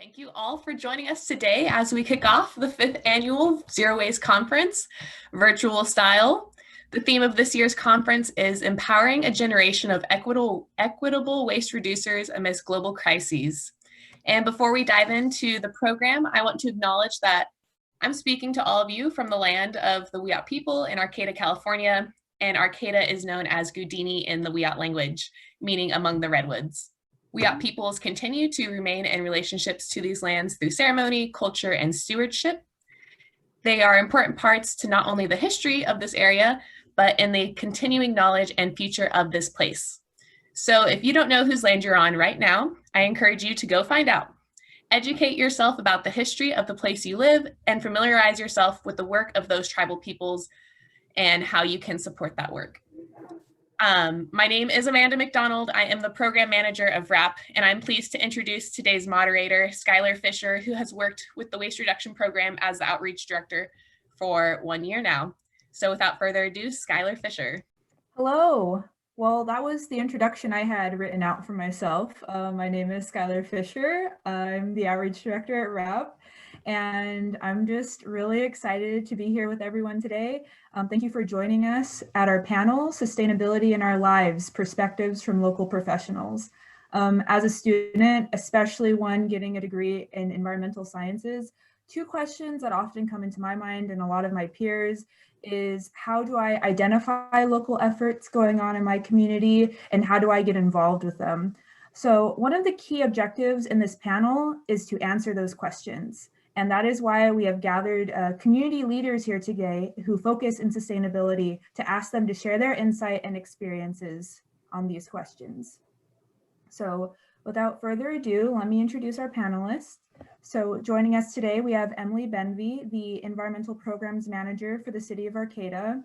Thank you all for joining us today as we kick off the 5th annual Zero Waste Conference, virtual style. The theme of this year's conference is Empowering a Generation of Equitable Waste Reducers Amidst Global Crises. And before we dive into the program, I want to acknowledge that I'm speaking to all of you from the land of the Wiyot people in Arcata, California, and Arcata is known as Gudini in the Wiyot language, meaning among the redwoods. Wiyot peoples continue to remain in relationships to these lands through ceremony, culture, and stewardship. They are important parts to not only the history of this area, but in the continuing knowledge and future of this place. So if you don't know whose land you're on right now, I encourage you to go find out. Educate yourself about the history of the place you live and familiarize yourself with the work of those tribal peoples and how you can support that work. My name is Amanda McDonald. I am the program manager of WRAP, and I'm pleased to introduce today's moderator, Skylar Fisher, who has worked with the Waste Reduction Program as the outreach director for 1 year now. So without further ado, Skylar Fisher. Hello. Well, that was the introduction I had written out for myself. My name is Skylar Fisher. I'm the outreach director at WRAP, and I'm just really excited to be here with everyone today. Thank you for joining us at our panel, Sustainability in Our Lives, Perspectives from Local Professionals. As a student, especially one getting a degree in environmental sciences, 2 questions that often come into my mind and a lot of my peers is how do I identify local efforts going on in my community and how do I get involved with them? So one of the key objectives in this panel is to answer those questions. And that is why we have gathered community leaders here today who focus in sustainability to ask them to share their insight and experiences on these questions. So without further ado, let me introduce our panelists. So joining us today, we have Emily Benvie, the Environmental Programs Manager for the City of Arcata.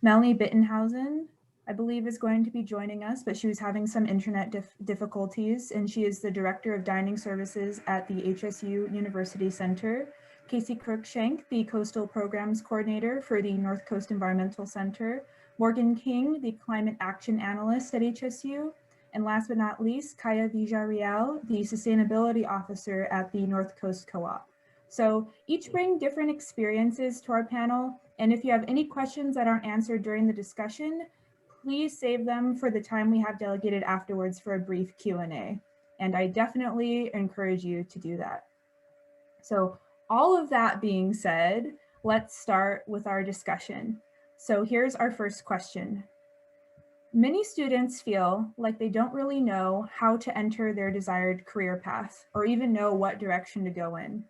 Melanie Bettenhausen, I believe, is going to be joining us, but she was having some internet difficulties, and she is the Director of Dining Services at the HSU University Center. Casey Cruikshank, the Coastal Programs Coordinator for the Northcoast Environmental Center. Morgan King, the Climate Action Analyst at HSU. And last but not least, Kiya Villarreal, the Sustainability Officer at the Northcoast Co-op. So each bring different experiences to our panel. And if you have any questions that aren't answered during the discussion, please save them for the time we have delegated afterwards for a brief Q&A. And I definitely encourage you to do that. So all of that being said, let's start with our discussion. So here's our first question. Many students feel like they don't really know how to enter their desired career path or even know what direction to go in.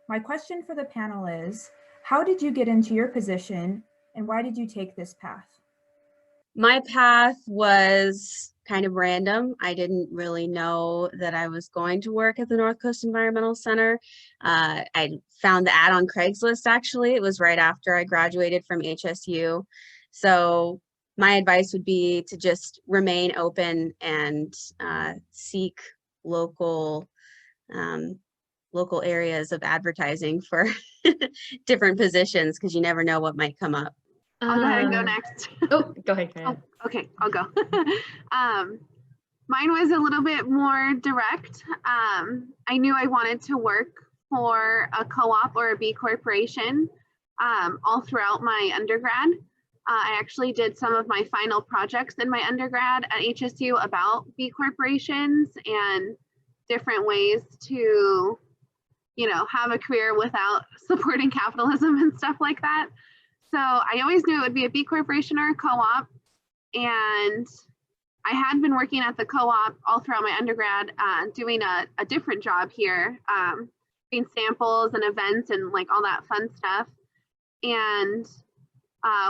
My question for the panel is, how did you get into your position and why did you take this path? My path was kind of random. I didn't really know that I was going to work at the Northcoast Environmental Center. I found the ad on Craigslist, actually. It was right after I graduated from HSU. So my advice would be to just remain open and seek local areas of advertising for different positions, because you never know what might come up. I'll go ahead and go next. Oh, go ahead. Oh, okay, I'll go. Mine was a little bit more direct. I knew I wanted to work for a co-op or a B corporation all throughout my undergrad. I actually did some of my final projects in my undergrad at HSU about B corporations and different ways to, have a career without supporting capitalism and stuff like that. So I always knew it would be a B corporation or a co-op. And I had been working at the co-op all throughout my undergrad, doing a different job here, doing samples and events and like all that fun stuff. And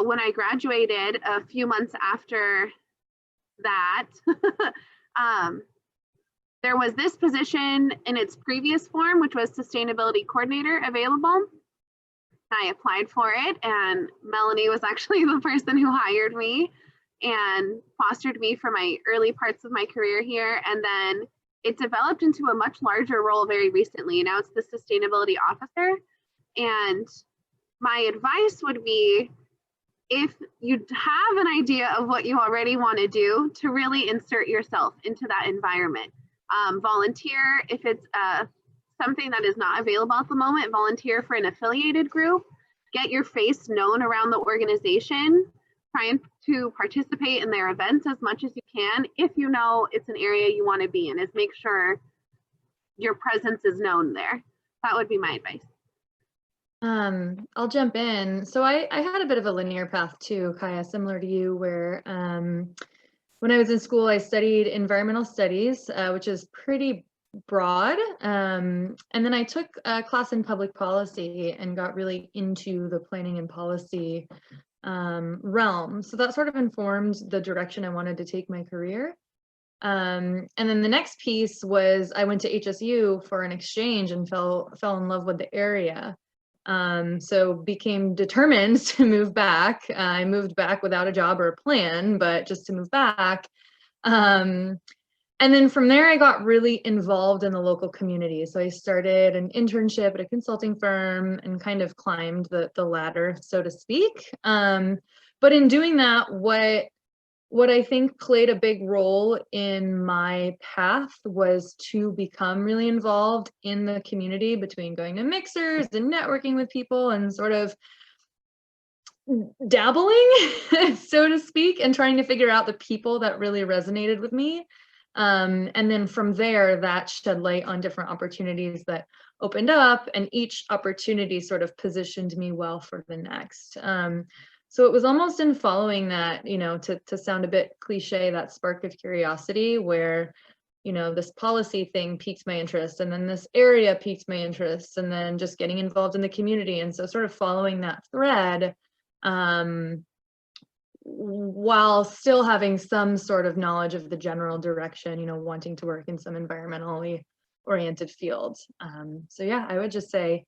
when I graduated a few months after that, there was this position in its previous form, which was sustainability coordinator, available. I applied for it, and Melanie was actually the person who hired me and fostered me for my early parts of my career here. And then it developed into a much larger role very recently. Now it's the sustainability officer. And my advice would be, if you have an idea of what you already want to do, to really insert yourself into that environment. Volunteer if it's a something that is not available at the moment, volunteer for an affiliated group, get your face known around the organization, trying to participate in their events as much as you can. If you know it's an area you want to be in, is make sure your presence is known there. That would be my advice. I'll jump in. So I had a bit of a linear path too, Kiya, similar to you, where when I was in school, I studied environmental studies, which is pretty broad. And then I took a class in public policy and got really into the planning and policy realm. So that sort of informed the direction I wanted to take my career. And then the next piece was I went to HSU for an exchange and fell in love with the area. So became determined to move back. I moved back without a job or a plan, but just to move back. And then from there, I got really involved in the local community. So I started an internship at a consulting firm and kind of climbed the ladder, so to speak. But in doing that, what I think played a big role in my path was to become really involved in the community, between going to mixers and networking with people and sort of dabbling, so to speak, and trying to figure out the people that really resonated with me. And then from there, that shed light on different opportunities that opened up, and each opportunity sort of positioned me well for the next. So it was almost in following that, to sound a bit cliche, that spark of curiosity where, this policy thing piqued my interest, and then this area piqued my interest, and then just getting involved in the community. And so sort of following that thread, while still having some sort of knowledge of the general direction, wanting to work in some environmentally oriented fields. So yeah, I would just say,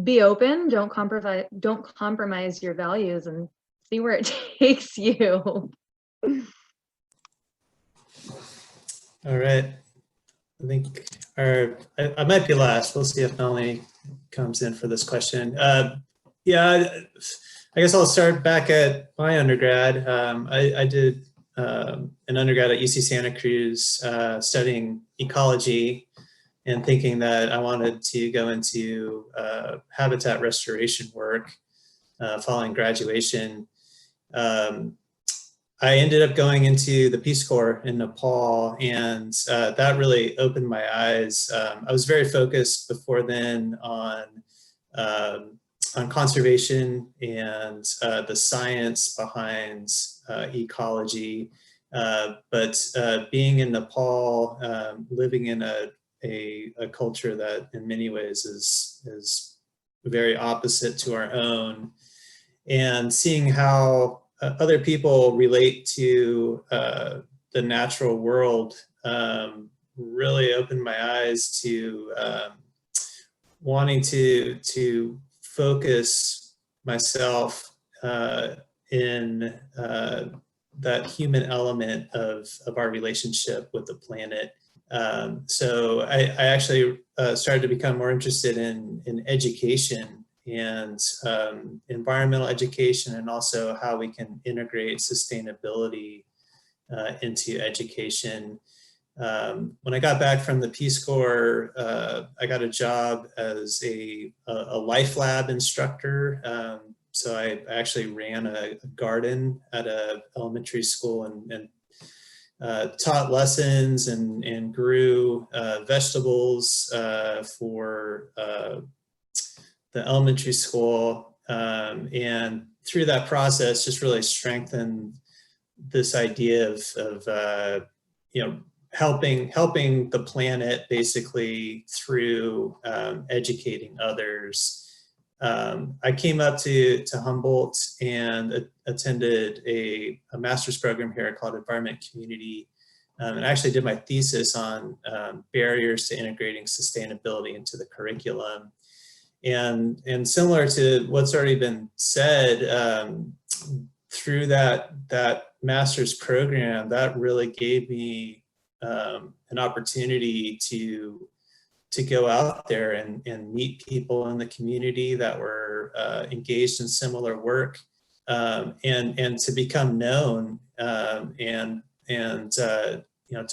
be open, don't compromise your values, and see where it takes you. All right. I think I might be last. We'll see if Melanie comes in for this question. Yeah, I guess I'll start back at my undergrad. I did an undergrad at UC Santa Cruz studying ecology, and thinking that I wanted to go into habitat restoration work following graduation. I ended up going into the Peace Corps in Nepal, and that really opened my eyes. I was very focused before then on conservation and the science behind ecology. But being in Nepal, living in a culture that in many ways is very opposite to our own, and seeing how other people relate to the natural world really opened my eyes to wanting to focus myself in that human element of our relationship with the planet. So I actually started to become more interested in education and environmental education, and also how we can integrate sustainability into education. When I got back from the Peace Corps, I got a job as a life lab instructor. So I actually ran a garden at an elementary school and taught lessons and grew vegetables for the elementary school. And through that process, just really strengthened this idea of helping the planet basically through educating others. I came up to Humboldt and attended a master's program here called Environment Community, and I actually did my thesis on barriers to integrating sustainability into the curriculum. And similar to what's already been said, through that master's program, that really gave me an opportunity to go out there and meet people in the community that were engaged in similar work, and to become known, and to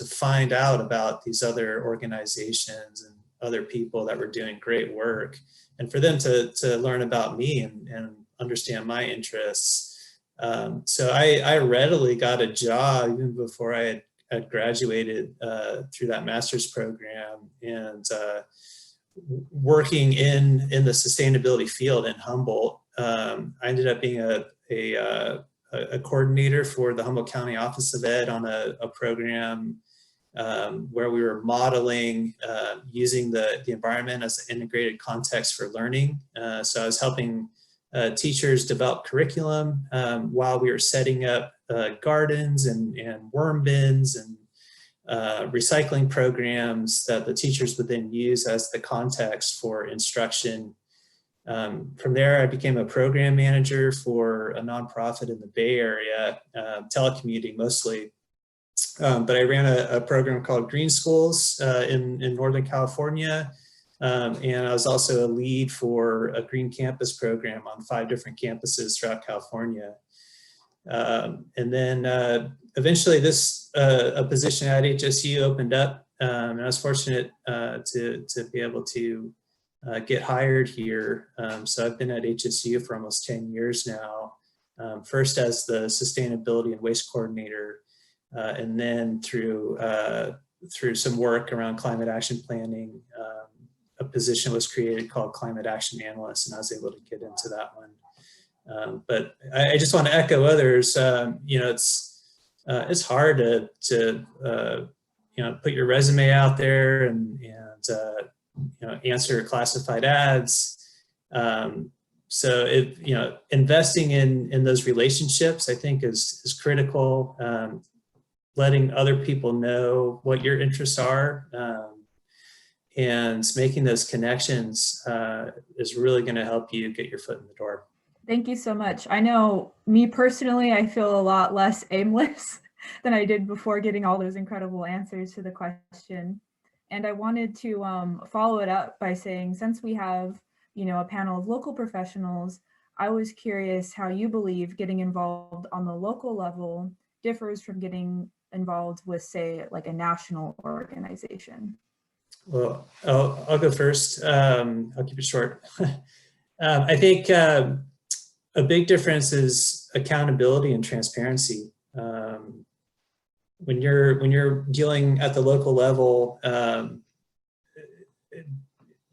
find out about these other organizations other people that were doing great work, and for them to learn about me and understand my interests. So I readily got a job even before I had graduated through that master's program, and working in the sustainability field in Humboldt. I ended up being a coordinator for the Humboldt County Office of Ed on a program where we were modeling using the environment as an integrated context for learning. So I was helping teachers develop curriculum while we were setting up gardens and worm bins and recycling programs that the teachers would then use as the context for instruction. From there, I became a program manager for a nonprofit in the Bay Area, telecommuting mostly. But I ran a program called Green Schools in Northern California. And I was also a lead for a Green Campus program on 5 different campuses throughout California. And then eventually a position at HSU opened up, and I was fortunate to be able to get hired here. So I've been at HSU for almost 10 years now, first as the sustainability and waste coordinator, and then through some work around climate action planning, a position was created called Climate Action Analyst, and I was able to get into that one. But I just want to echo others. It's hard to put your resume out there and answer classified ads. So investing in those relationships, I think, is critical. Letting other people know what your interests are and making those connections is really going to help you get your foot in the door. Thank you so much. I know me personally, I feel a lot less aimless than I did before getting all those incredible answers to the question. And I wanted to follow it up by saying, since we have, a panel of local professionals, I was curious how you believe getting involved on the local level differs from getting involved with, say, like a national organization. Well, I'll go first. I'll keep it short. I think a big difference is accountability and transparency. When you're dealing at the local level,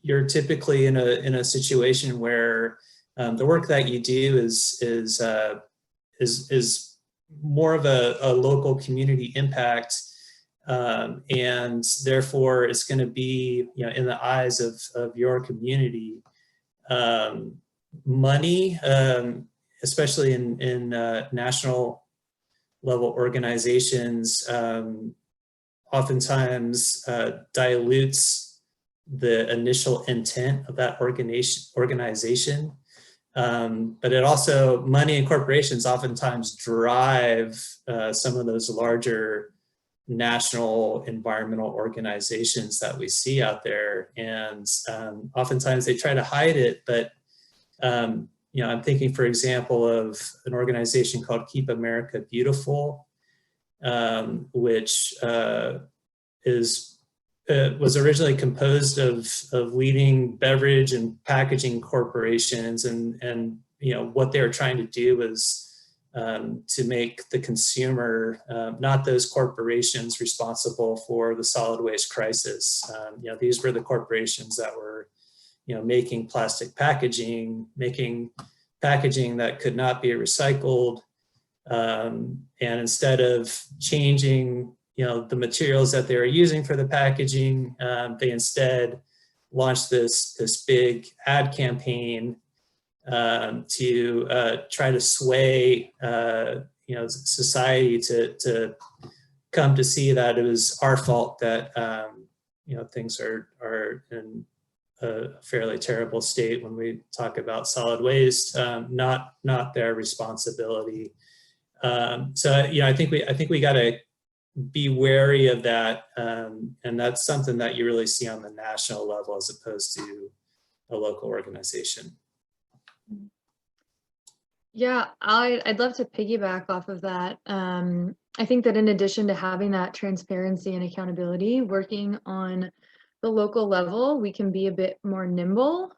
you're typically in a situation where the work that you do is more of a local community impact, and therefore it's going to be in the eyes of your community. Money, especially in national level organizations, oftentimes dilutes the initial intent of that organization. But it also, money and corporations oftentimes drive some of those larger national environmental organizations that we see out there. And oftentimes they try to hide it, but I'm thinking, for example, of an organization called Keep America Beautiful, which was originally composed of leading beverage and packaging corporations, and what they were trying to do was to make the consumer, not those corporations, responsible for the solid waste crisis. These were the corporations that were making plastic packaging, making packaging that could not be recycled, and instead of changing the materials that they were using for the packaging, they instead launched this big ad campaign to try to sway society to come to see that it was our fault that things are in a fairly terrible state when we talk about solid waste, not their responsibility. So I think we got to be wary of that, and that's something that you really see on the national level as opposed to a local organization. Yeah, I'd love to piggyback off of that. I think that in addition to having that transparency and accountability, working on the local level, we can be a bit more nimble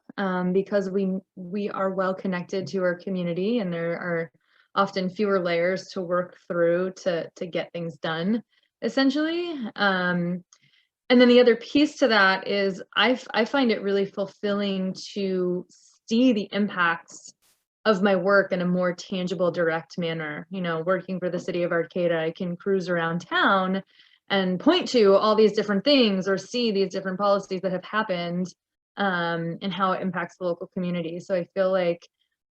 because we are well connected to our community, and there are often fewer layers to work through to get things done, essentially. And then the other piece to that is I find it really fulfilling to see the impacts of my work in a more tangible, direct manner. You know, working for the city of Arcata, I can cruise around town and point to all these different things or see these different policies that have happened and how it impacts the local community. So I feel like,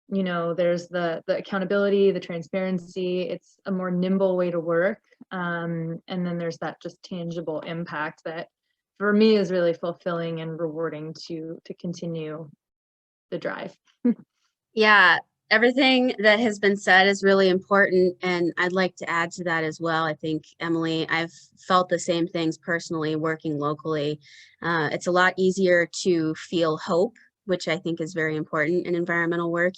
you know, there's the accountability, the transparency, it's a more nimble way to work. And then there's that just tangible impact that for me is really fulfilling and rewarding to continue the drive. Yeah, everything that has been said is really important, and I'd like to add to that as well. I think, Emily, I've felt the same things personally working locally. It's a lot easier to feel hope, which I think is very important in environmental work.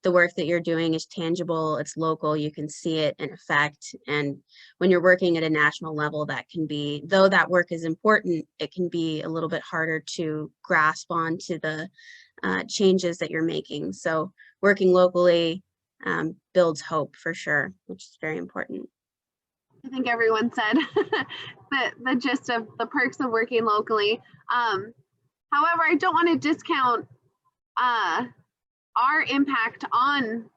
The work that you're doing is tangible, it's local, you can see it in effect. And when you're working at a national level, that can be, though that work is important, it can be a little bit harder to grasp onto the changes that you're making. So working locally builds hope for sure, which is very important. I think everyone said the gist of the perks of working locally. However, I don't want to discount our impact on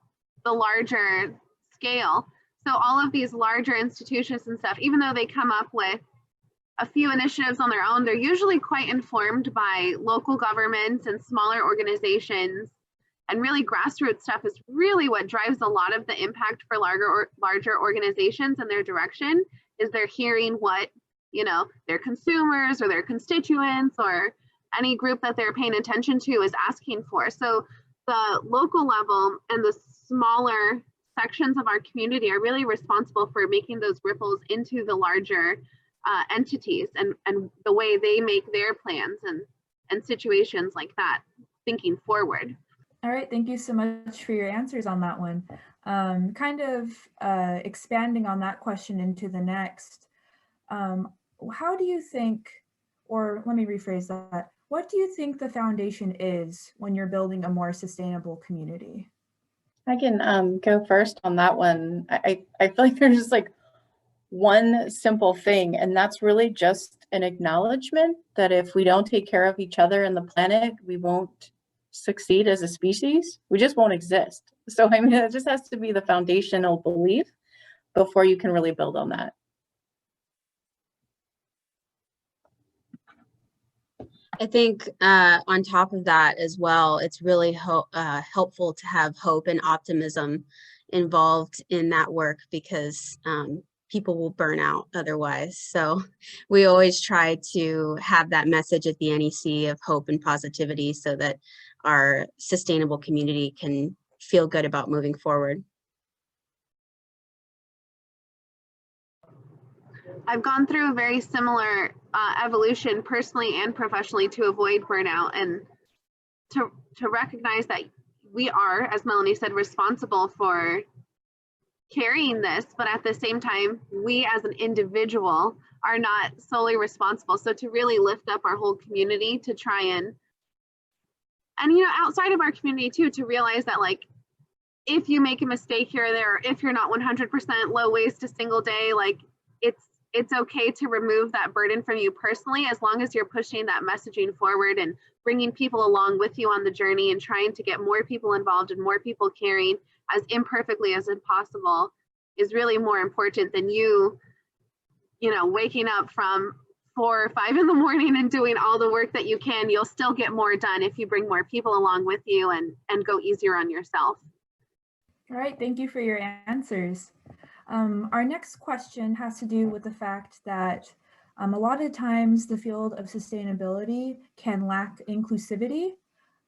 the larger scale. So all of these larger institutions and stuff, even though they come up with a few initiatives on their own, they're usually quite informed by local governments and smaller organizations. And really grassroots stuff is really what drives a lot of the impact for larger organizations and their direction, is they're hearing what, you know, their consumers or their constituents or any group that they're paying attention to is asking for. So the local level and the smaller sections of our community are really responsible for making those ripples into the larger entities and the way they make their plans and situations like that, thinking forward. All right, thank you so much for your answers on that one. Kind of expanding on that question into the next, how do you think, or let me rephrase that, what do you think the foundation is when you're building a more sustainable community? I can go first on that one. I feel like there's just like one simple thing, and that's really just an acknowledgement that if we don't take care of each other and the planet, we won't succeed as a species. We just won't exist. So I mean, it just has to be the foundational belief before you can really build on that. I think on top of that as well, it's really helpful to have hope and optimism involved in that work, because people will burn out otherwise. So we always try to have that message at the NEC of hope and positivity so that our sustainable community can feel good about moving forward. I've gone through a very similar evolution personally and professionally to avoid burnout, and to recognize that we are, as Melanie said, responsible for carrying this, but at the same time, we as an individual are not solely responsible. So to really lift up our whole community to try and you know, outside of our community too, to realize that like, if you make a mistake here or there, or if you're not 100% low waste a single day, like it's okay to remove that burden from you personally, as long as you're pushing that messaging forward and bringing people along with you on the journey and trying to get more people involved and more people caring as imperfectly as possible is really more important than you know, waking up from 4 or 5 in the morning and doing all the work that you can. You'll still get more done if you bring more people along with you and go easier on yourself. All right, thank you for your answers. Our next question has to do with the fact that a lot of times the field of sustainability can lack inclusivity.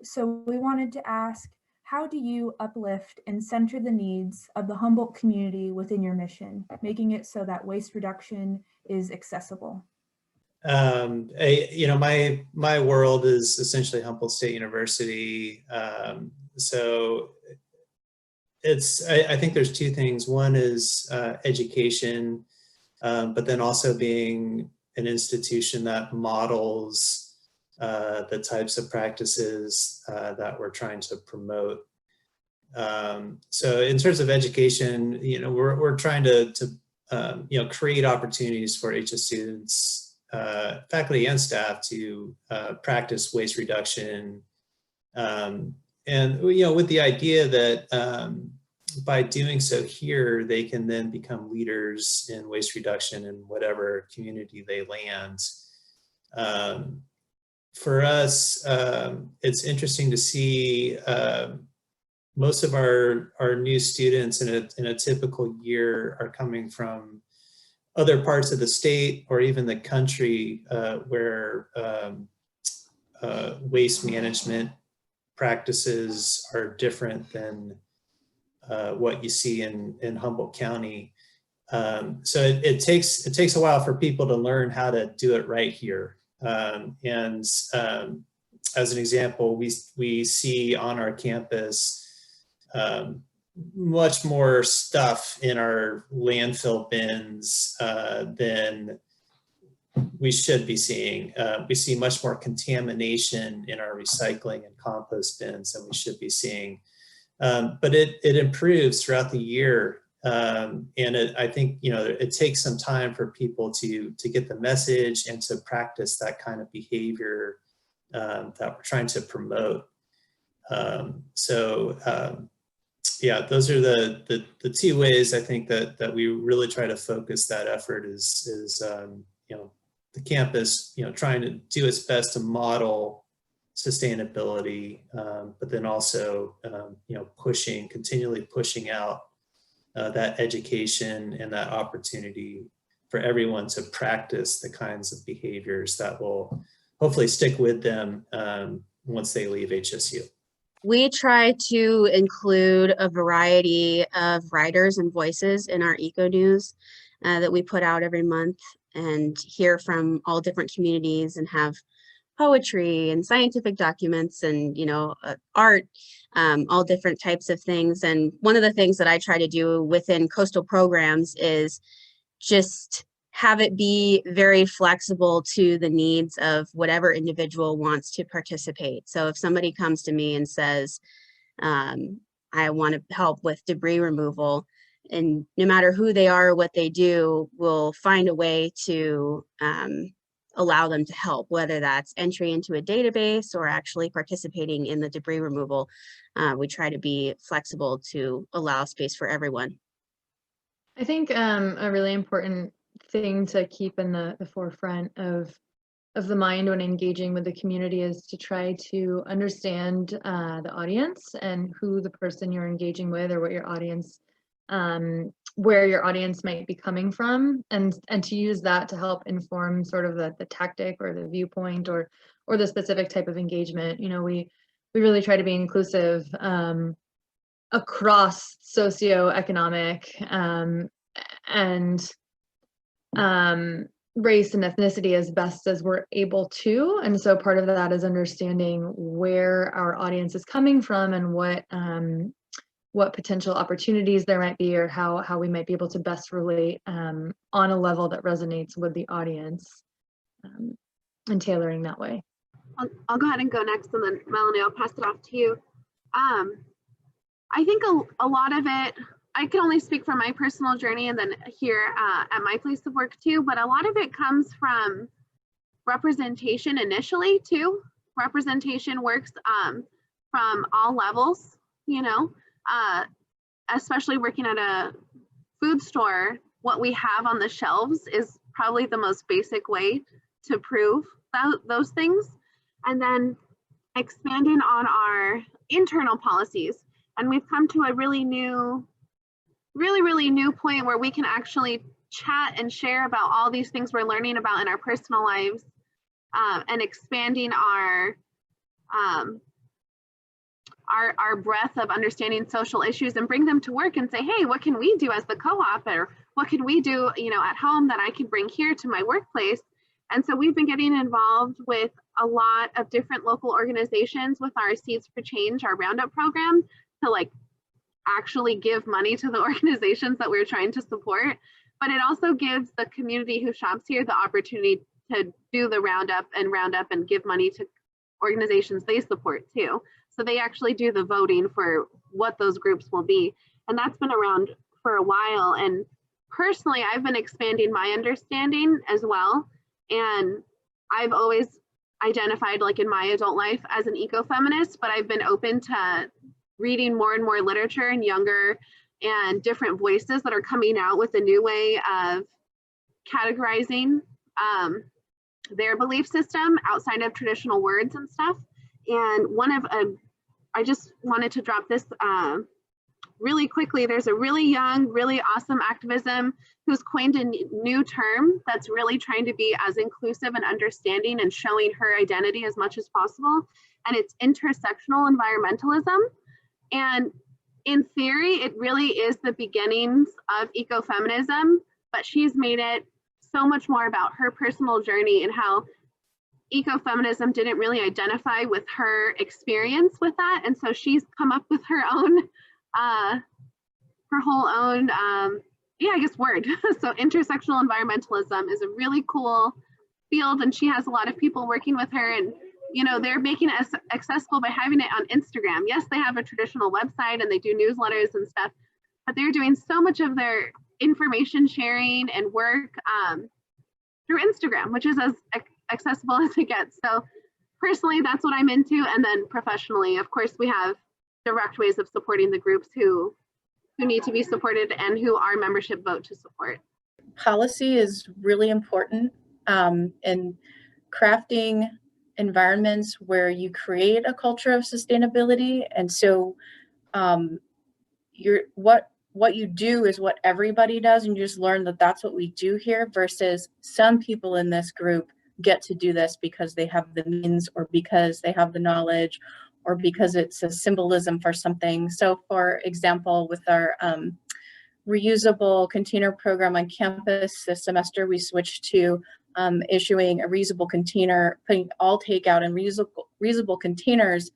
So we wanted to ask, how do you uplift and center the needs of the Humboldt community within your mission, making it so that waste reduction is accessible? You know, my world is essentially Humboldt State University. So I think there's two things. One is education, but then also being an institution that models the types of practices that we're trying to promote. So in terms of education, we're trying to create opportunities for HS students, faculty and staff to practice waste reduction. And with the idea that by doing so here, they can then become leaders in waste reduction in whatever community they land. For us, it's interesting to see most of our new students in a typical year are coming from other parts of the state or even the country where waste management practices are different than what you see in Humboldt County. So it takes a while for people to learn how to do it right here. As an example, we see on our campus much more stuff in our landfill bins than we should be seeing. We see much more contamination in our recycling and compost bins than we should be seeing. But it improves throughout the year. And I think, it takes some time for people to get the message and to practice that kind of behavior that we're trying to promote. Yeah, those are the two ways I think that we really try to focus that effort is the campus, trying to do its best to model sustainability, but then also, continually pushing out that education and that opportunity for everyone to practice the kinds of behaviors that will hopefully stick with them once they leave HSU. We try to include a variety of writers and voices in our eco news that we put out every month, and hear from all different communities, and have poetry and scientific documents and art, all different types of things. And one of the things that I try to do within coastal programs is just have it be very flexible to the needs of whatever individual wants to participate. So if somebody comes to me and says, I want to help with debris removal, and no matter who they are or what they do, we'll find a way to allow them to help, whether that's entry into a database or actually participating in the debris removal. We try to be flexible to allow space for everyone. I think a really important thing to keep in the forefront of the mind when engaging with the community is to try to understand the audience and who the person you're engaging with, or what your audience, where your audience might be coming from, and to use that to help inform sort of the tactic or the viewpoint or the specific type of engagement. We really try to be inclusive across socioeconomic and race and ethnicity as best as we're able to. And so part of that is understanding where our audience is coming from and what potential opportunities there might be, or how we might be able to best relate on a level that resonates with the audience, and tailoring that way. I'll go ahead and go next, and then Melanie, I'll pass it off to you. I think a lot of it, I can only speak from my personal journey and then here at my place of work too, but a lot of it comes from representation initially too. Representation works from all levels, especially working at a food store. What we have on the shelves is probably the most basic way to prove those things. And then expanding on our internal policies. And we've come to a really new point where we can actually chat and share about all these things we're learning about in our personal lives, and expanding our breadth of understanding social issues, and bring them to work and say, hey, what can we do as the co-op, or what can we do at home that I can bring here to my workplace? And so we've been getting involved with a lot of different local organizations with our Seeds for Change, our Roundup program, to actually give money to the organizations that we're trying to support. but it also gives the community who shops here the opportunity to do the roundup and give money to organizations they support too. So they actually do the voting for what those groups will be. And that's been around for a while. And personally, I've been expanding my understanding as well. And I've always identified, like in my adult life, as an ecofeminist, but I've been open to reading more and more literature and younger and different voices that are coming out with a new way of categorizing their belief system outside of traditional words and stuff. And I just wanted to drop this really quickly. There's a really young, really awesome activism who's coined a new term that's really trying to be as inclusive and understanding and showing her identity as much as possible. And it's intersectional environmentalism. And in theory, it really is the beginnings of ecofeminism, but she's made it so much more about her personal journey and how ecofeminism didn't really identify with her experience with that. And so she's come up with her own, I guess word. So intersectional environmentalism is a really cool field, and she has a lot of people working with her, and you know, they're making it accessible by having it on Instagram. Yes, they have a traditional website and they do newsletters and stuff, but they're doing so much of their information sharing and work through Instagram, which is as accessible as it gets. So personally, that's what I'm into. And then professionally, of course, we have direct ways of supporting the groups who need to be supported and who our membership vote to support. Policy is really important in crafting environments where you create a culture of sustainability. And so what you do is what everybody does, and you just learn that that's what we do here, versus some people in this group get to do this because they have the means, or because they have the knowledge, or because it's a symbolism for something. So for example, with our reusable container program on campus this semester, we switched to issuing a reusable container, putting all takeout in reusable containers,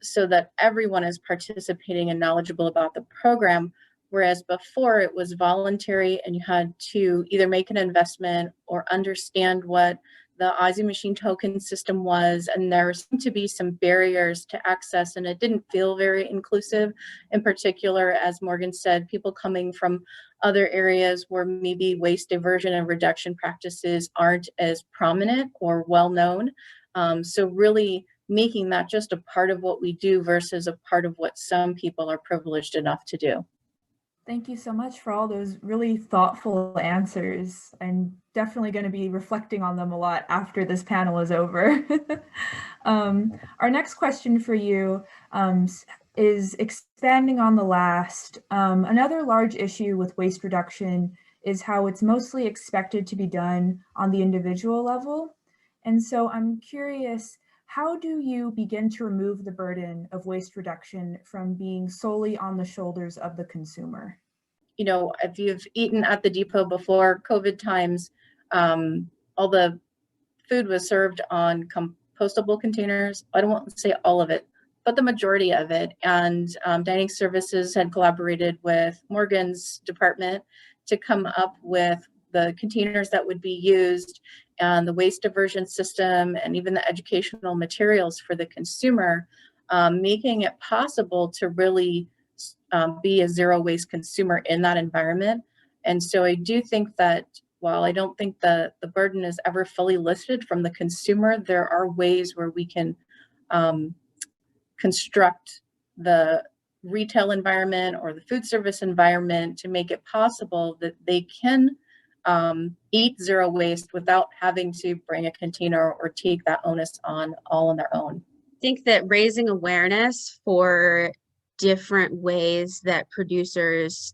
so that everyone is participating and knowledgeable about the program. Whereas before it was voluntary and you had to either make an investment or understand what the Aussie machine token system was, and there seemed to be some barriers to access, and it didn't feel very inclusive. In particular, as Morgan said, people coming from other areas where maybe waste diversion and reduction practices aren't as prominent or well known. So really making that just a part of what we do versus a part of what some people are privileged enough to do. Thank you so much for all those really thoughtful answers. I'm definitely going to be reflecting on them a lot after this panel is over. Our next question for you is expanding on the last. Another large issue with waste reduction is how it's mostly expected to be done on the individual level. And so I'm curious, how do you begin to remove the burden of waste reduction from being solely on the shoulders of the consumer? You know, if you've eaten at the depot before COVID times, all the food was served on compostable containers. I don't want to say all of it, but the majority of it. And dining services had collaborated with Morgan's department to come up with the containers that would be used, and the waste diversion system, and even the educational materials for the consumer, making it possible to really be a zero waste consumer in that environment. And so I do think that while I don't think the burden is ever fully lifted from the consumer, there are ways where we can construct the retail environment or the food service environment to make it possible that they can eat zero waste without having to bring a container or take that onus on all on their own. I think that raising awareness for different ways that producers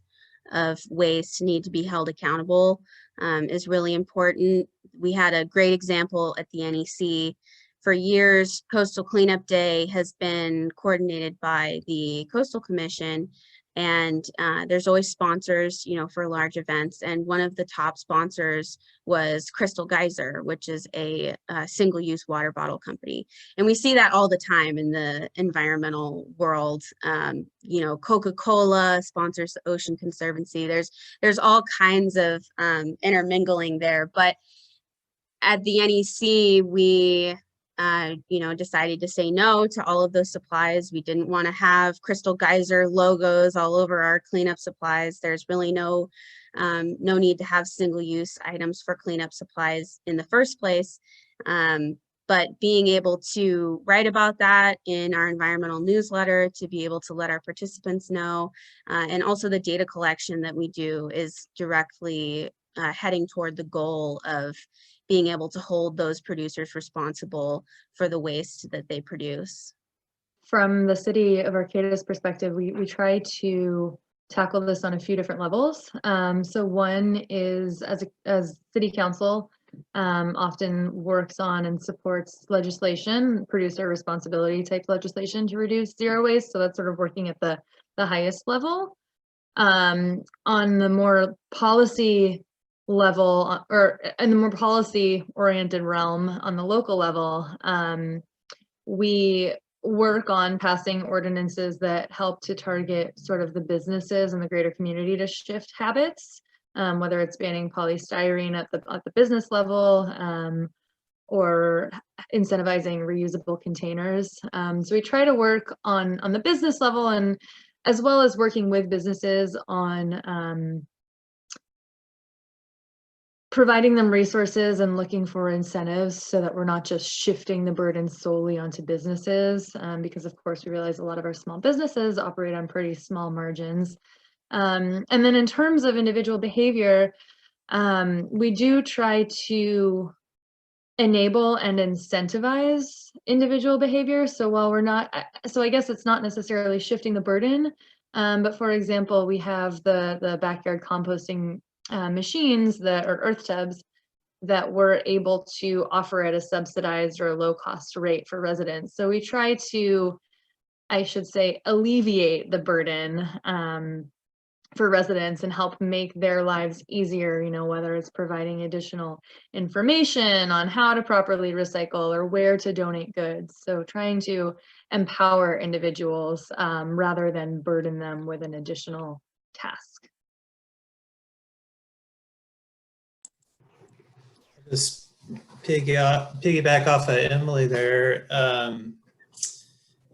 of waste need to be held accountable is really important. We had a great example at the NEC. For years, Coastal Cleanup Day has been coordinated by the Coastal Commission, And there's always sponsors, you know, for large events. And one of the top sponsors was Crystal Geyser, which is a single-use water bottle company. And we see that all the time in the environmental world. You know, Coca-Cola sponsors the Ocean Conservancy. There's all kinds of intermingling there. But at the NEC, we you know, decided to say no to all of those supplies. We didn't want to have Crystal Geyser logos all over our cleanup supplies. There's really no need to have single-use items for cleanup supplies in the first place. But being able to write about that in our environmental newsletter, to be able to let our participants know, and also the data collection that we do is directly heading toward the goal of being able to hold those producers responsible for the waste that they produce. From the city of Arcata's perspective, we try to tackle this on a few different levels. So one is as city council often works on and supports legislation, producer responsibility type legislation to reduce zero waste. So that's sort of working at the highest level. On the more policy level, or in the more policy oriented realm on the local level, we work on passing ordinances that help to target sort of the businesses and the greater community to shift habits, whether it's banning polystyrene at the business level, or incentivizing reusable containers. So we try to work on the business level, and as well as working with businesses on providing them resources and looking for incentives so that we're not just shifting the burden solely onto businesses, because of course we realize a lot of our small businesses operate on pretty small margins. And then in terms of individual behavior, we do try to enable and incentivize individual behavior. So while we're not, so I guess it's not necessarily shifting the burden, but for example, we have the backyard composting machines that are earth tubs that we're able to offer at a subsidized or a low cost rate for residents. So we try to, I should say, alleviate the burden for residents and help make their lives easier, you know, whether it's providing additional information on how to properly recycle or where to donate goods. So trying to empower individuals rather than burden them with an additional task. Just piggyback off of Emily there.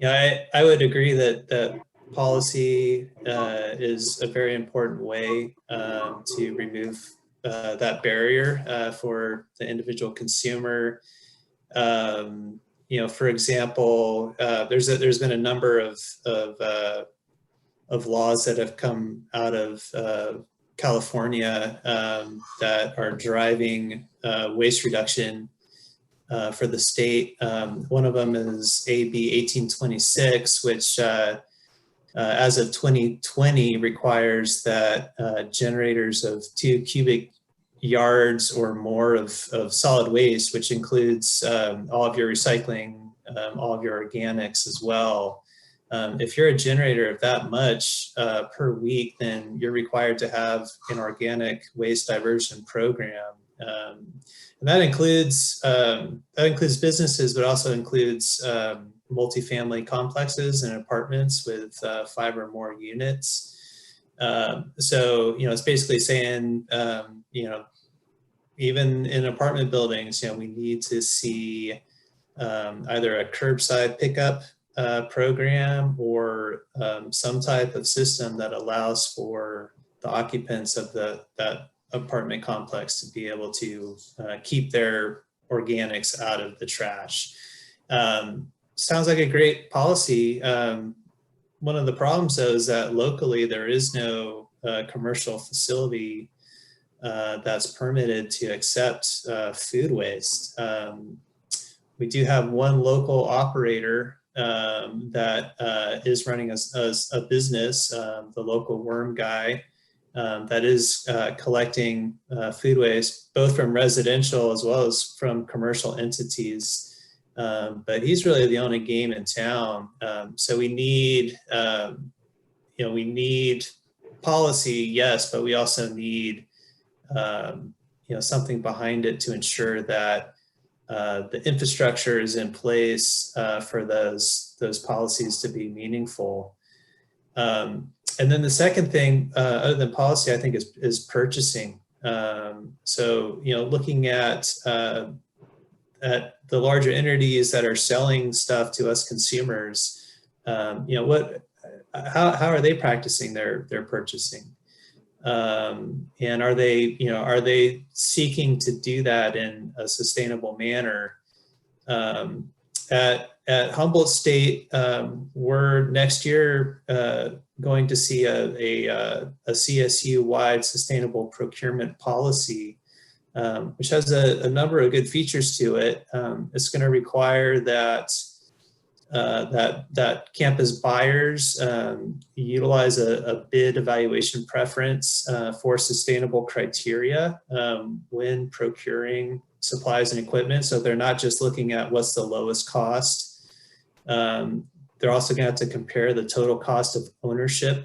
Yeah, I would agree that policy is a very important way to remove that barrier for the individual consumer. You know, for example, there's been a number of laws that have come out of California that are driving waste reduction for the state. One of them is AB 1826, which as of 2020 requires that generators of 2 cubic yards or more of solid waste, which includes all of your recycling, all of your organics as well. If you're a generator of that much per week, then you're required to have an organic waste diversion program. And that includes businesses, but also includes multifamily complexes and apartments with 5 or more units. So, you know, it's basically saying, you know, even in apartment buildings, you know, we need to see either a curbside pickup program or some type of system that allows for the occupants of that apartment complex to be able to keep their organics out of the trash. Sounds like a great policy. One of the problems though is that locally there is no commercial facility that's permitted to accept food waste. We do have one local operator that is running a business, the local worm guy, that is collecting food waste, both from residential as well as from commercial entities. But he's really the only game in town. So we need, we need policy, yes, but we also need something behind it to ensure that the infrastructure is in place for those policies to be meaningful. And then the second thing, other than policy, I think is purchasing. So looking at the larger entities that are selling stuff to us consumers, how are they practicing their purchasing? And are they seeking to do that in a sustainable manner? At Humboldt State, we're next year going to see a CSU-wide sustainable procurement policy, which has a number of good features to it. It's going to require that campus buyers utilize a bid evaluation preference for sustainable criteria when procuring supplies and equipment. So they're not just looking at what's the lowest cost. They're also going to have to compare the total cost of ownership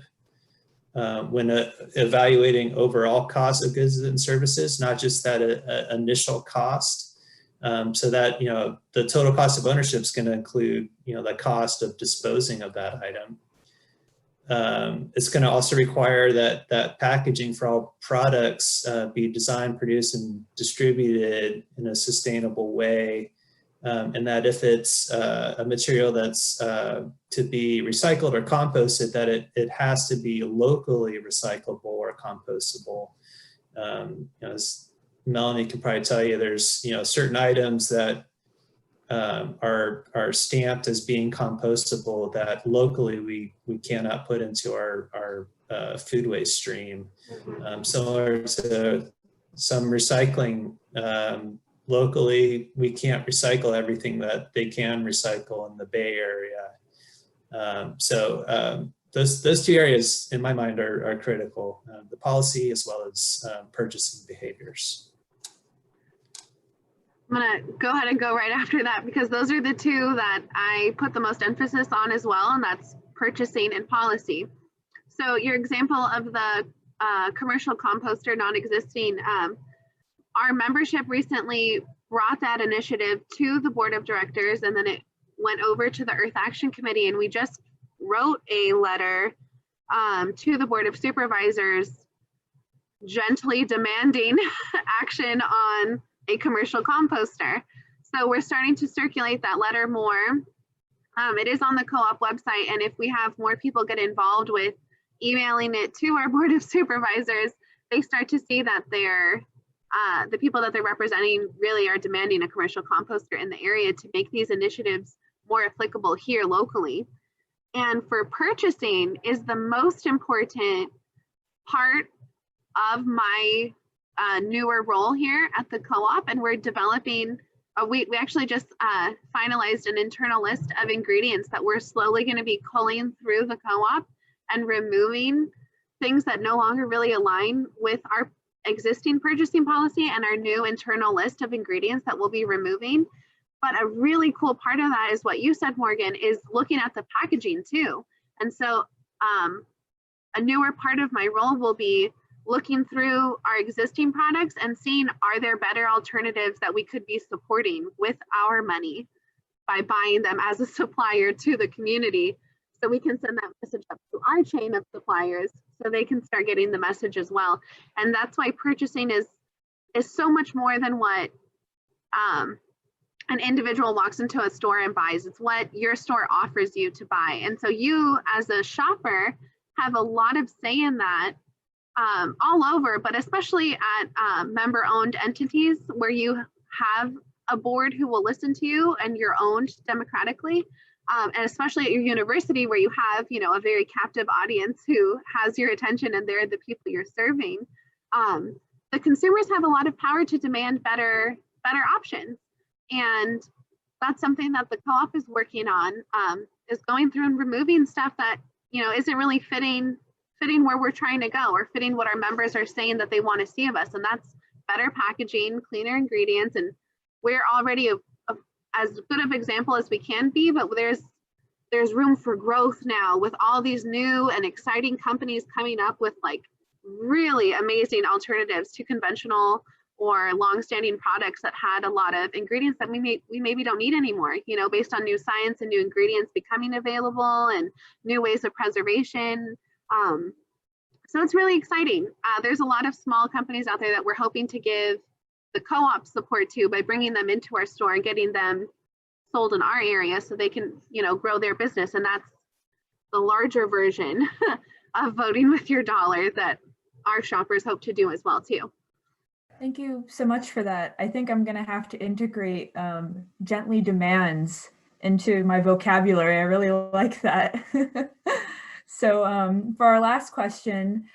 when evaluating overall cost of goods and services, not just that initial cost. So that, the total cost of ownership is going to include, the cost of disposing of that item. It's going to also require that packaging for all products be designed, produced, and distributed in a sustainable way. And that if it's a material that's to be recycled or composted, that it has to be locally recyclable or compostable. As Melanie can probably tell you, there's certain items that are stamped as being compostable that locally we cannot put into our food waste stream. Similar to some recycling, locally we can't recycle everything that they can recycle in the Bay Area. Those two areas in my mind are critical, the policy as well as purchasing behaviors. I'm gonna go ahead and go right after that because those are the two that I put the most emphasis on as well, and that's purchasing and policy. So your example of the commercial composter non-existing, our membership recently brought that initiative to the board of directors, and then it went over to the Earth Action Committee, and we just wrote a letter to the board of supervisors gently demanding action on a commercial composter. So we're starting to circulate that letter more. It is on the co-op website, and if we have more people get involved with emailing it to our board of supervisors, they start to see that they're the people that they're representing really are demanding a commercial composter in the area to make these initiatives more applicable here locally. And for purchasing is the most important part of my newer role here at the co-op, and we're developing we actually just finalized an internal list of ingredients that we're slowly going to be culling through the co-op and removing things that no longer really align with our existing purchasing policy and our new internal list of ingredients that we'll be removing. But a really cool part of that is what you said, Morgan, is looking at the packaging too. And so a newer part of my role will be looking through our existing products and seeing, are there better alternatives that we could be supporting with our money by buying them as a supplier to the community, so we can send that message up to our chain of suppliers so they can start getting the message as well. And that's why purchasing is so much more than what an individual walks into a store and buys. It's what your store offers you to buy. And so you as a shopper have a lot of say in that all over, but especially at member-owned entities where you have a board who will listen to you and you're owned democratically, and especially at your university where you have, a very captive audience who has your attention and they're the people you're serving. The consumers have a lot of power to demand better options, and that's something that the co-op is working on, is going through and removing stuff that isn't really fitting where we're trying to go or fitting what our members are saying that they want to see of us. And that's better packaging, cleaner ingredients, and we're already as good of example as we can be, but there's there's room for growth now with all these new and exciting companies coming up with like really amazing alternatives to conventional or long-standing products that had a lot of ingredients that we maybe don't need anymore, you know, based on new science and new ingredients becoming available and new ways of preservation. So it's really exciting. There's a lot of small companies out there that we're hoping to give the co-op support to by bringing them into our store and getting them sold in our area so they can, you know, grow their business. And that's the larger version of voting with your dollar that our shoppers hope to do as well too. Thank you so much for that. I think I'm going to have to integrate gently demands into my vocabulary. I really like that. So for our last question,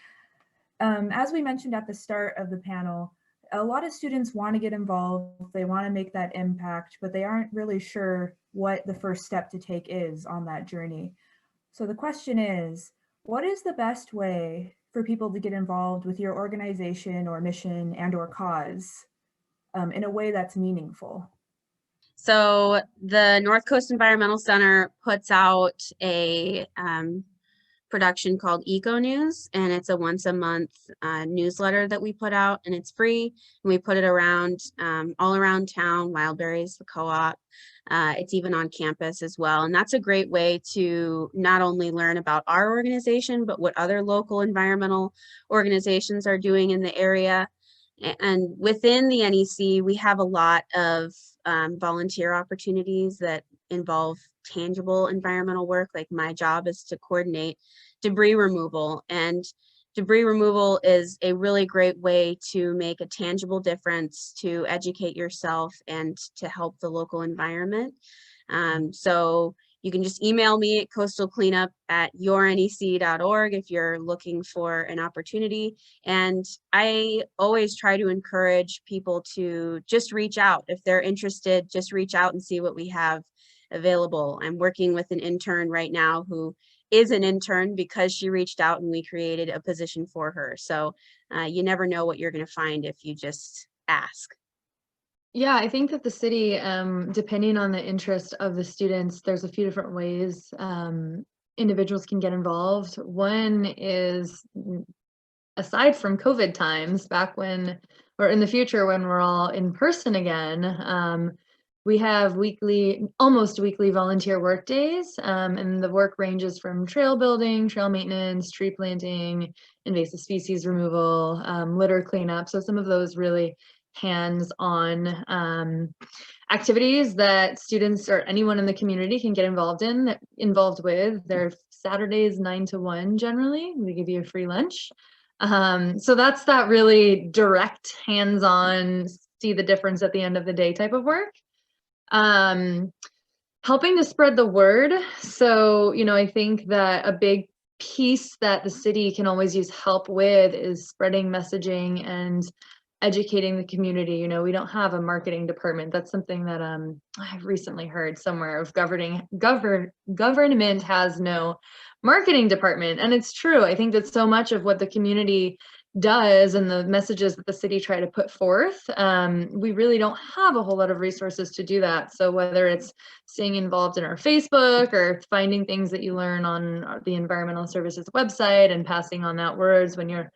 as we mentioned at the start of the panel, a lot of students want to get involved, they want to make that impact, but they aren't really sure what the first step to take is on that journey. So the question is, what is the best way for people to get involved with your organization or mission and or cause in a way that's meaningful? So the Northcoast Environmental Center puts out a production called Eco News, and it's a once a month newsletter that we put out, and it's free, and we put it around all around town, Wildberries, the co-op. It's even on campus as well, and that's a great way to not only learn about our organization, but what other local environmental organizations are doing in the area. And within the NEC, we have a lot of volunteer opportunities that involve tangible environmental work. Like my job is to coordinate debris removal, and debris removal is a really great way to make a tangible difference, to educate yourself and to help the local environment. So you can just email me at coastalcleanup@yournec.org if you're looking for an opportunity. And I always try to encourage people to just reach out. If they're interested, just reach out and see what we have available. I'm working with an intern right now who is an intern because she reached out and we created a position for her. So you never know what you're going to find if you just ask. Yeah, I think that the city, depending on the interest of the students, there's a few different ways individuals can get involved. One is, aside from COVID times, back when, or in the future when we're all in person again, we have almost weekly volunteer work days, and the work ranges from trail building, trail maintenance, tree planting, invasive species removal, litter cleanup. So some of those really hands-on activities that students or anyone in the community can get involved with. They're Saturdays 9 to 1 generally. We give you a free lunch. So that's that really direct, hands-on, see the difference at the end of the day type of work. Helping to spread the word. So, you know, I think that a big piece that the city can always use help with is spreading messaging and educating the community. You know, we don't have a marketing department. That's something that I've recently heard somewhere of government has no marketing department. And it's true. I think that so much of what the community does and the messages that the city try to put forth, we really don't have a whole lot of resources to do that. So whether it's staying involved in our Facebook or finding things that you learn on the Environmental Services website and passing on that words when your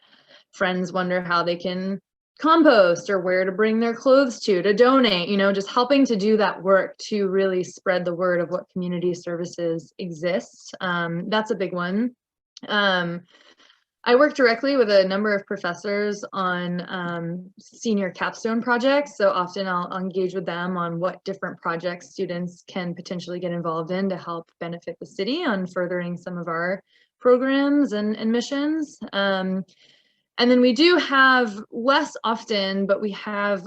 friends wonder how they can compost or where to bring their clothes to donate, you know, just helping to do that work to really spread the word of what community services exist. That's a big one. I work directly with a number of professors on senior capstone projects. So often I'll engage with them on what different projects students can potentially get involved in to help benefit the city on furthering some of our programs and missions. And then we do have, less often, but we have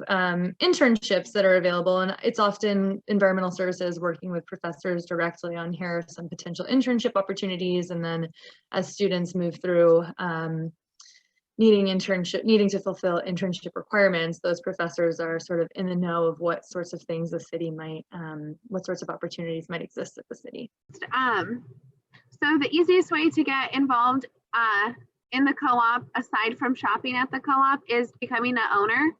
internships that are available, and it's often environmental services working with professors directly on here are some potential internship opportunities. And then as students move through needing to fulfill internship requirements, those professors are sort of in the know of what sorts of things the city might, what sorts of opportunities might exist at the city. So the easiest way to get involved in the co-op, aside from shopping at the co-op, is becoming an owner.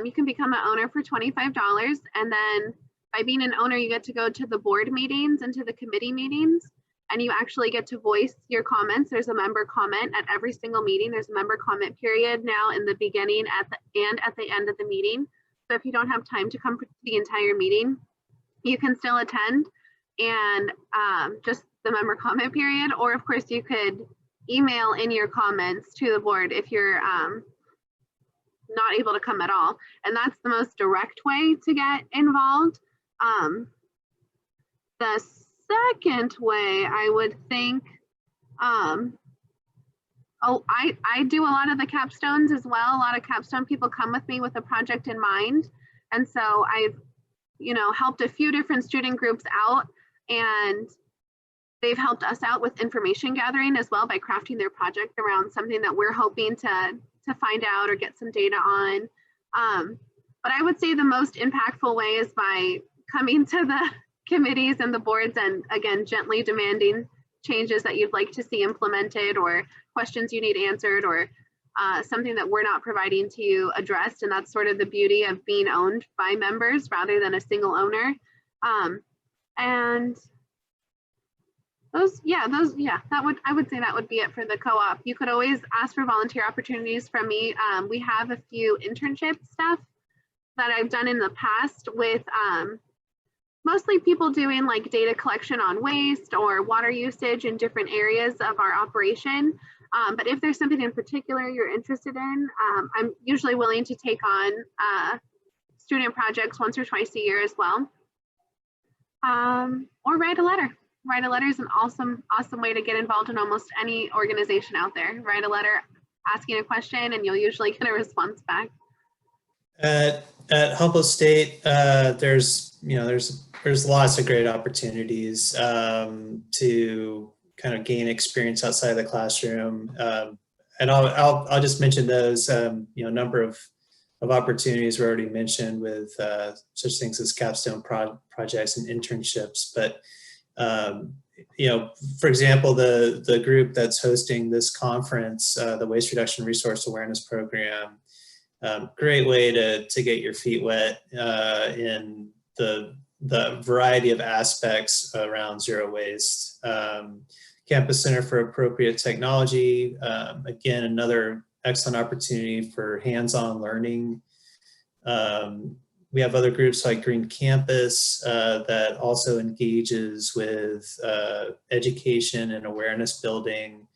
You can become an owner for $25, and then By being an owner, you get to go to the board meetings and to the committee meetings, and you actually get to voice your comments. There's a member comment at every single meeting. There's a member comment period now in the beginning at the end of the meeting. So if you don't have time to come to the entire meeting, you can still attend and just the member comment period, or of course you could email in your comments to the board if you're not able to come at all. And that's the most direct way to get involved. The second way, I would think, I do a lot of the capstones as well. A lot of capstone people come with me with a project in mind. And so I've, helped a few different student groups out, and they've helped us out with information gathering as well by crafting their project around something that we're hoping to find out or get some data on. But I would say the most impactful way is by coming to the committees and the boards and, again, gently demanding changes that you'd like to see implemented or questions you need answered or something that we're not providing to you addressed. And that's sort of the beauty of being owned by members rather than a single owner. And I would say that would be it for the co-op. You could always ask for volunteer opportunities from me. We have a few internship stuff that I've done in the past with mostly people doing like data collection on waste or water usage in different areas of our operation. But if there's something in particular you're interested in, I'm usually willing to take on student projects once or twice a year as well. Or write a letter. Write a letter is an awesome way to get involved in almost any organization out there. Write a letter asking a question and you'll usually get a response back. At Humboldt State, there's lots of great opportunities to kind of gain experience outside of the classroom, and I'll just mention those. A number of opportunities were already mentioned with such things as capstone projects and internships. But for example, the group that's hosting this conference, the Waste Reduction Resource Awareness Program. Great way to get your feet wet in the variety of aspects around zero waste. Campus Center for Appropriate Technology, again, another excellent opportunity for hands-on learning. We have other groups like Green Campus that also engages with education and awareness building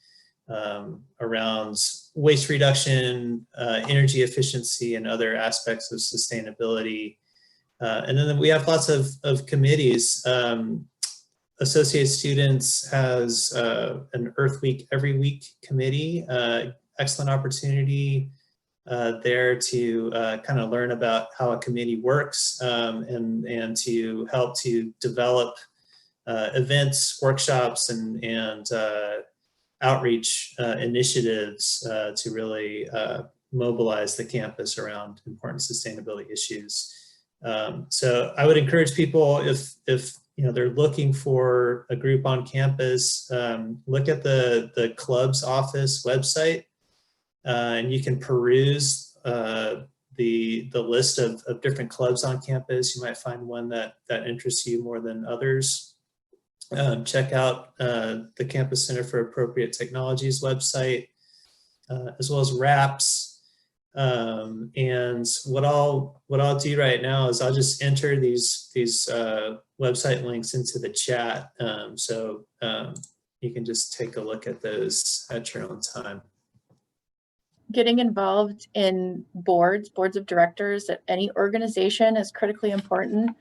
around waste reduction, energy efficiency, and other aspects of sustainability. And then we have lots of committees. Associate Students has an Earth Week Every Week committee, excellent opportunity there to kind of learn about how a committee works and to help to develop events, workshops, and outreach initiatives to really mobilize the campus around important sustainability issues. So I would encourage people, if they're looking for a group on campus, look at the club's office website, and you can peruse the list of different clubs on campus. You might find one that interests you more than others. Check out the Campus Center for Appropriate Technologies website, as well as RAPS. And what I'll do right now is I'll just enter these website links into the chat, so you can just take a look at those at your own time. Getting involved in boards of directors at any organization is critically important.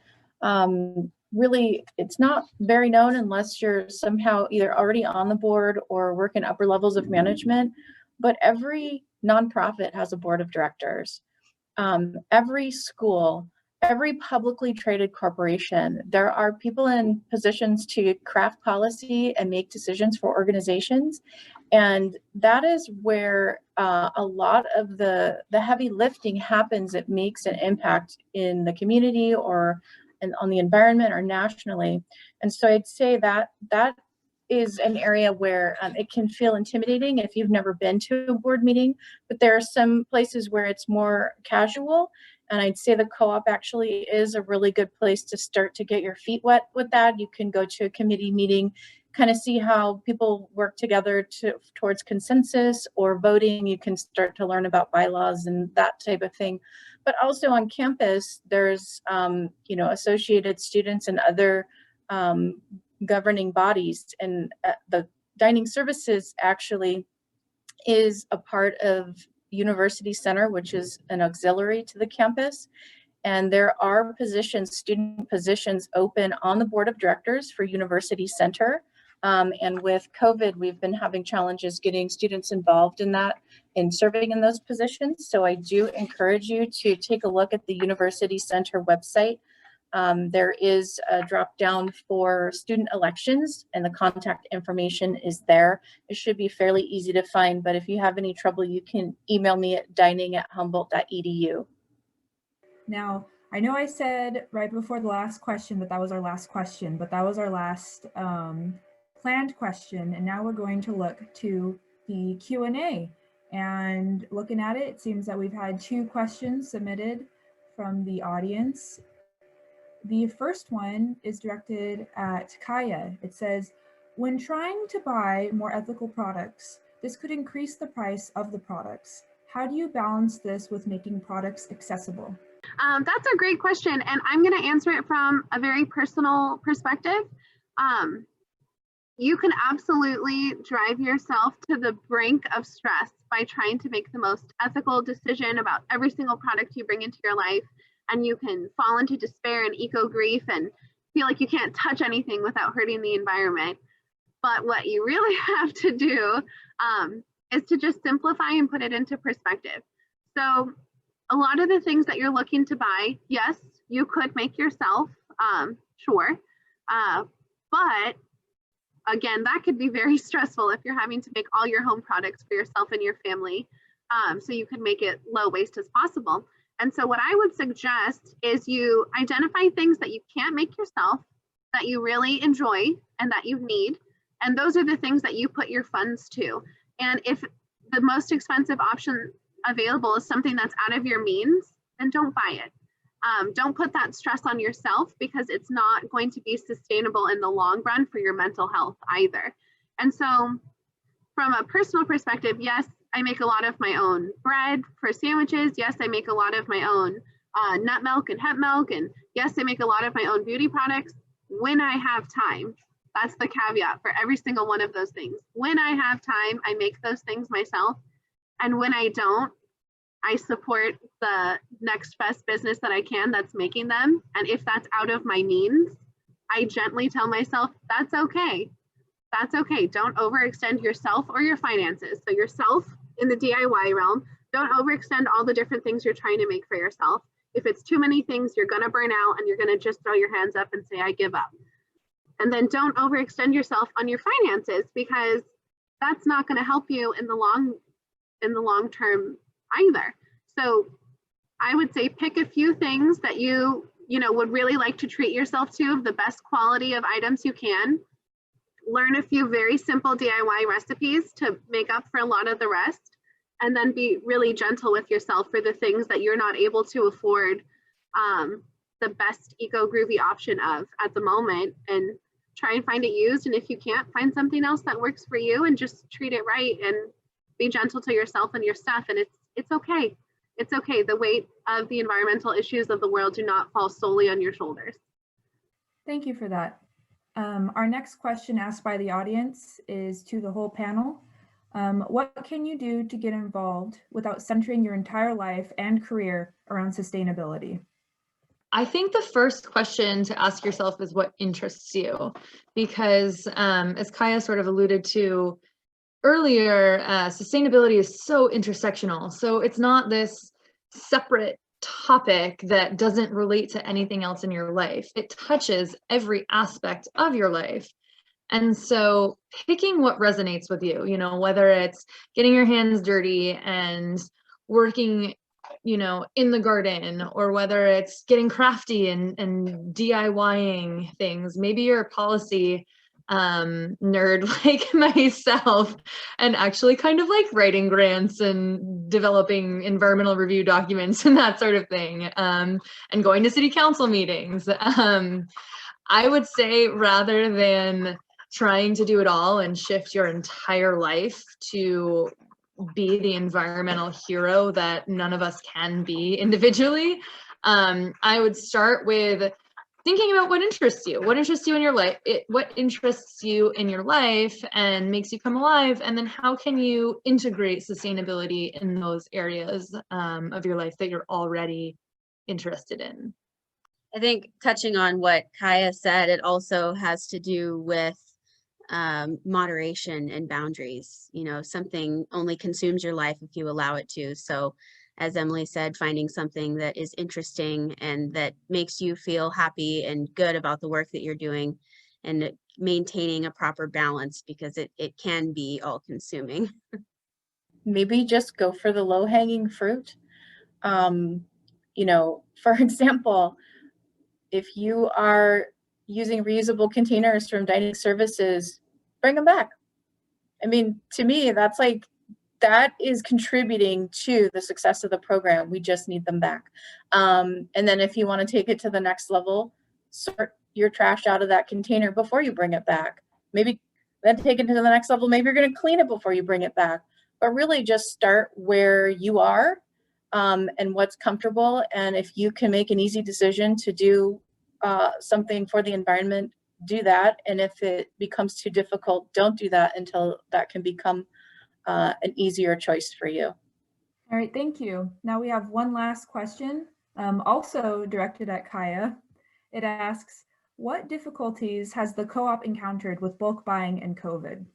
Really, it's not very known unless you're somehow either already on the board or work in upper levels of management, but every nonprofit has a board of directors. Every school, every publicly traded corporation, there are people in positions to craft policy and make decisions for organizations. And that is where a lot of the heavy lifting happens. It makes an impact in the community or on the environment or nationally. And so I'd say that is an area where it can feel intimidating if you've never been to a board meeting, but there are some places where it's more casual And I'd say the co-op actually is a really good place to start to get your feet wet with that. You can go to a committee meeting, kind of see how people work together towards consensus, or voting. You can start to learn about bylaws and that type of thing. But also on campus, there's associated students and other governing bodies, and the dining services actually is a part of University Center, which is an auxiliary to the campus. And there are positions, student positions open on the board of directors for University Center. And with COVID, we've been having challenges getting students involved in that and serving in those positions. So I do encourage you to take a look at the University Center website. There is a drop down for student elections, and the contact information is there. It should be fairly easy to find, but if you have any trouble, you can email me at dining@humboldt.edu. Now, I know I said right before the last question that was our last question, but that was our last planned question. And now we're going to look to the Q&A. And looking at it, it seems that we've had 2 questions submitted from the audience. The first one is directed at Kiya. It says, when trying to buy more ethical products, this could increase the price of the products. How do you balance this with making products accessible? That's a great question, and I'm going to answer it from a very personal perspective. You can absolutely drive yourself to the brink of stress by trying to make the most ethical decision about every single product you bring into your life, and you can fall into despair and eco-grief and feel like you can't touch anything without hurting the environment. But what you really have to do is to just simplify and put it into perspective. So a lot of the things that you're looking to buy, yes, you could make yourself, sure. But again, that could be very stressful if you're having to make all your home products for yourself and your family. So you could make it low waste as possible. And so what I would suggest is you identify things that you can't make yourself, that you really enjoy and that you need. And those are the things that you put your funds to. And if the most expensive option available is something that's out of your means, then don't buy it. Don't put that stress on yourself, because it's not going to be sustainable in the long run for your mental health either. And so from a personal perspective, yes, I make a lot of my own bread for sandwiches. Yes, I make a lot of my own nut milk and hemp milk. And yes, I make a lot of my own beauty products when I have time. That's the caveat for every single one of those things. When I have time, I make those things myself. And when I don't, I support the next best business that I can that's making them. And if that's out of my means, I gently tell myself, that's okay. That's okay. Don't overextend yourself or your finances. So yourself in the DIY realm, don't overextend all the different things you're trying to make for yourself. If it's too many things, you're going to burn out and you're going to just throw your hands up and say, I give up. And then don't overextend yourself on your finances, because that's not going to help you in the long term either. So I would say pick a few things that you would really like to treat yourself to, of the best quality of items you can. Learn a few very simple DIY recipes to make up for a lot of the rest, and then be really gentle with yourself for the things that you're not able to afford the best eco-groovy option of at the moment, and try and find it used. And if you can't, find something else that works for you and just treat it right and be gentle to yourself and your stuff. And it's okay. It's okay. The weight of the environmental issues of the world do not fall solely on your shoulders. Thank you for that. Our next question asked by the audience is to the whole panel. What can you do to get involved without centering your entire life and career around sustainability? I think the first question to ask yourself is what interests you, because as Kiya sort of alluded to earlier, sustainability is so intersectional. So it's not this separate topic that doesn't relate to anything else in your life. It touches every aspect of your life. And so picking what resonates with you, whether it's getting your hands dirty and working in the garden, or whether it's getting crafty and DIYing things. Maybe you're a policy nerd like myself, and actually kind of like writing grants and developing environmental review documents and that sort of thing, and going to city council meetings. I would say, rather than trying to do it all and shift your entire life to be the environmental hero that none of us can be individually, I would start with thinking about what interests you in your life, what interests you in your life and makes you come alive, and then how can you integrate sustainability in those areas of your life that you're already interested in. I think touching on what Kiya said, it also has to do with moderation and boundaries. You know, something only consumes your life if you allow it to. So as Emily said, finding something that is interesting and that makes you feel happy and good about the work that you're doing, and maintaining a proper balance, because it can be all consuming. Maybe just go for the low-hanging fruit. You know, for example, if you are using reusable containers from dining services, bring them back. I mean, to me, that's like, that is contributing to the success of the program. We just need them back. And then if you want to take it to the next level, sort your trash out of that container before you bring it back. Maybe then take it to the next level. Maybe you're going to clean it before you bring it back. But really just start where you are and what's comfortable. And if you can make an easy decision to do something for the environment, do that. And if it becomes too difficult, don't do that until that can become an easier choice for you. All right, thank you. Now we have one last question, also directed at Kiya. It asks, what difficulties has the co-op encountered with bulk buying and COVID?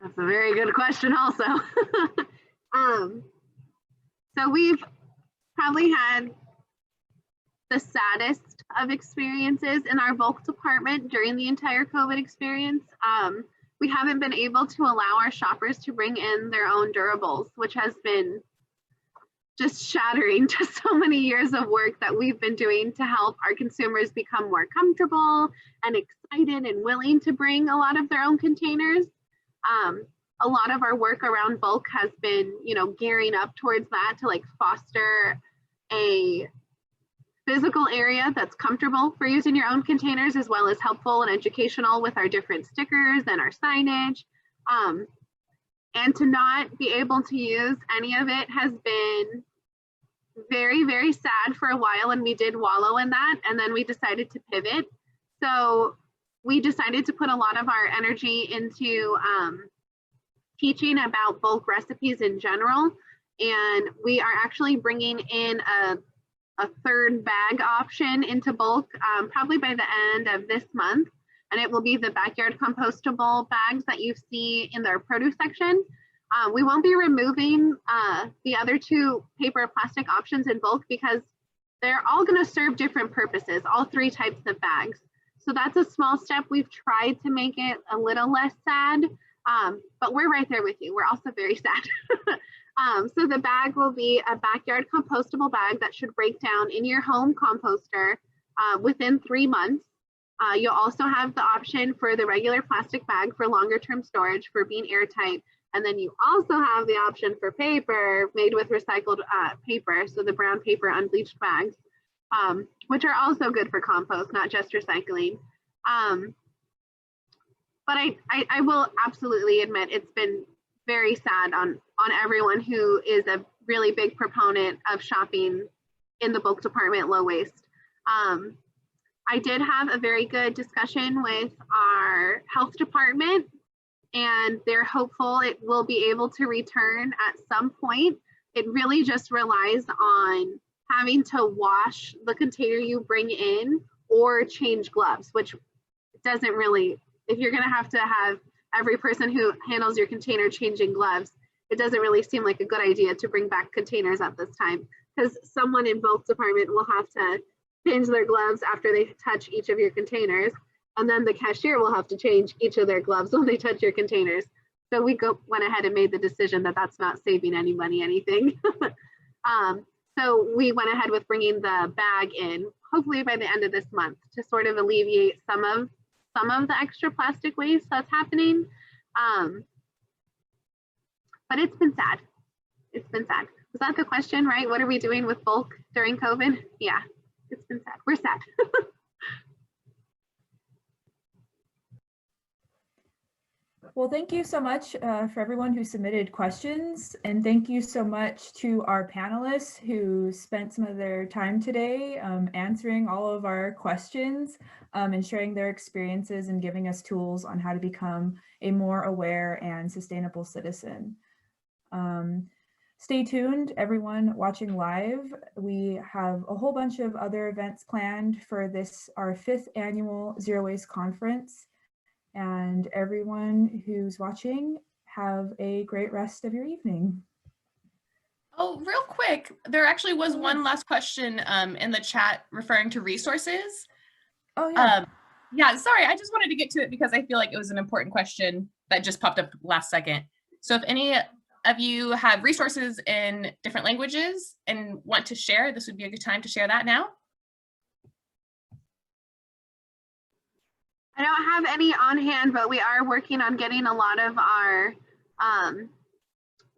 That's a very good question also. So we've probably had the saddest of experiences in our bulk department during the entire COVID experience. We haven't been able to allow our shoppers to bring in their own durables, which has been just shattering to so many years of work that we've been doing to help our consumers become more comfortable and excited and willing to bring a lot of their own containers. A lot of our work around bulk has been, you know, gearing up towards that to like foster a physical area that's comfortable for using your own containers, as well as helpful and educational with our different stickers and our signage. And to not be able to use any of it has been very, very sad for a while, and we did wallow in that, and then we decided to pivot. So we decided to put a lot of our energy into teaching about bulk recipes in general, and we are actually bringing in a third bag option into bulk probably by the end of this month, and it will be the backyard compostable bags that you see in their produce section. We won't be removing the other two paper or plastic options in bulk because they're all going to serve different purposes, all three types of bags. So that's a small step. We've tried to make it a little less sad, but we're right there with you. We're also very sad. So the bag will be a backyard compostable bag that should break down in your home composter within 3 months. You'll also have the option for the regular plastic bag for longer term storage for being airtight. And then you also have the option for paper made with recycled paper. So the brown paper unbleached bags, which are also good for compost, not just recycling. But I will absolutely admit it's been very sad on everyone who is a really big proponent of shopping in the bulk department low waste. I did have a very good discussion with our health department, and they're hopeful it will be able to return at some point. It really just relies on having to wash the container you bring in or change gloves, which doesn't really, if you're going to have every person who handles your container changing gloves, it doesn't really seem like a good idea to bring back containers at this time, because someone in bulk department will have to change their gloves after they touch each of your containers, and then the cashier will have to change each of their gloves when they touch your containers. So we went ahead and made the decision that that's not saving anybody anything. So we went ahead with bringing the bag in, hopefully by the end of this month, to sort of alleviate some of some of the extra plastic waste that's happening. But it's been sad. It's been sad. Was that the question, right? What are we doing with bulk during COVID? Yeah, it's been sad. We're sad. Well, thank you so much for everyone who submitted questions. And thank you so much to our panelists who spent some of their time today answering all of our questions and sharing their experiences and giving us tools on how to become a more aware and sustainable citizen. Stay tuned, everyone watching live. We have a whole bunch of other events planned for this, our 5th annual Zero Waste Conference. And everyone who's watching, have a great rest of your evening. Oh, real quick, there actually was one last question in the chat referring to resources. Oh, yeah. Yeah, sorry, I just wanted to get to it because I feel like it was an important question that just popped up last second. So if any of you have resources in different languages and want to share, this would be a good time to share that now. I don't have any on hand, but we are working on getting a lot of our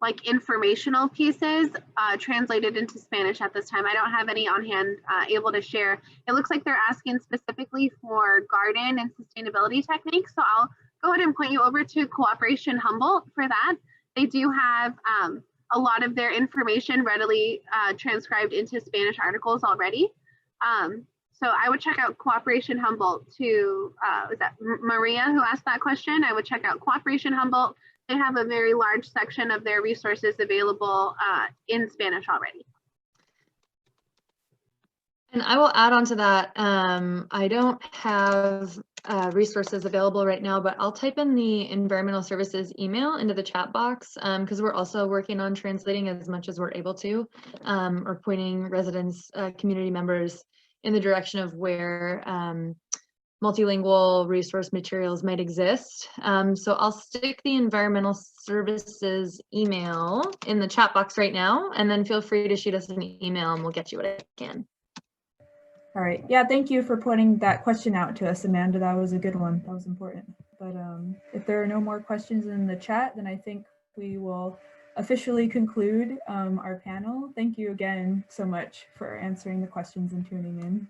like informational pieces translated into Spanish at this time. I don't have any on hand able to share. It looks like they're asking specifically for garden and sustainability techniques. So I'll go ahead and point you over to Cooperation Humboldt for that. They do have a lot of their information readily transcribed into Spanish articles already. So I would check out Cooperation Humboldt to, was that Maria who asked that question? I would check out Cooperation Humboldt. They have a very large section of their resources available in Spanish already. And I will add on to that. I don't have resources available right now, but I'll type in the environmental services email into the chat box because we're also working on translating as much as we're able to, or pointing residents, community members in the direction of where multilingual resource materials might exist. So I'll stick the environmental services email in the chat box right now, and then feel free to shoot us an email and we'll get you what I can. All right. Yeah, thank you for pointing that question out to us, Amanda. That was a good one. That was important. But if there are no more questions in the chat, then I think we will officially conclude our panel. Thank you again so much for answering the questions and tuning in.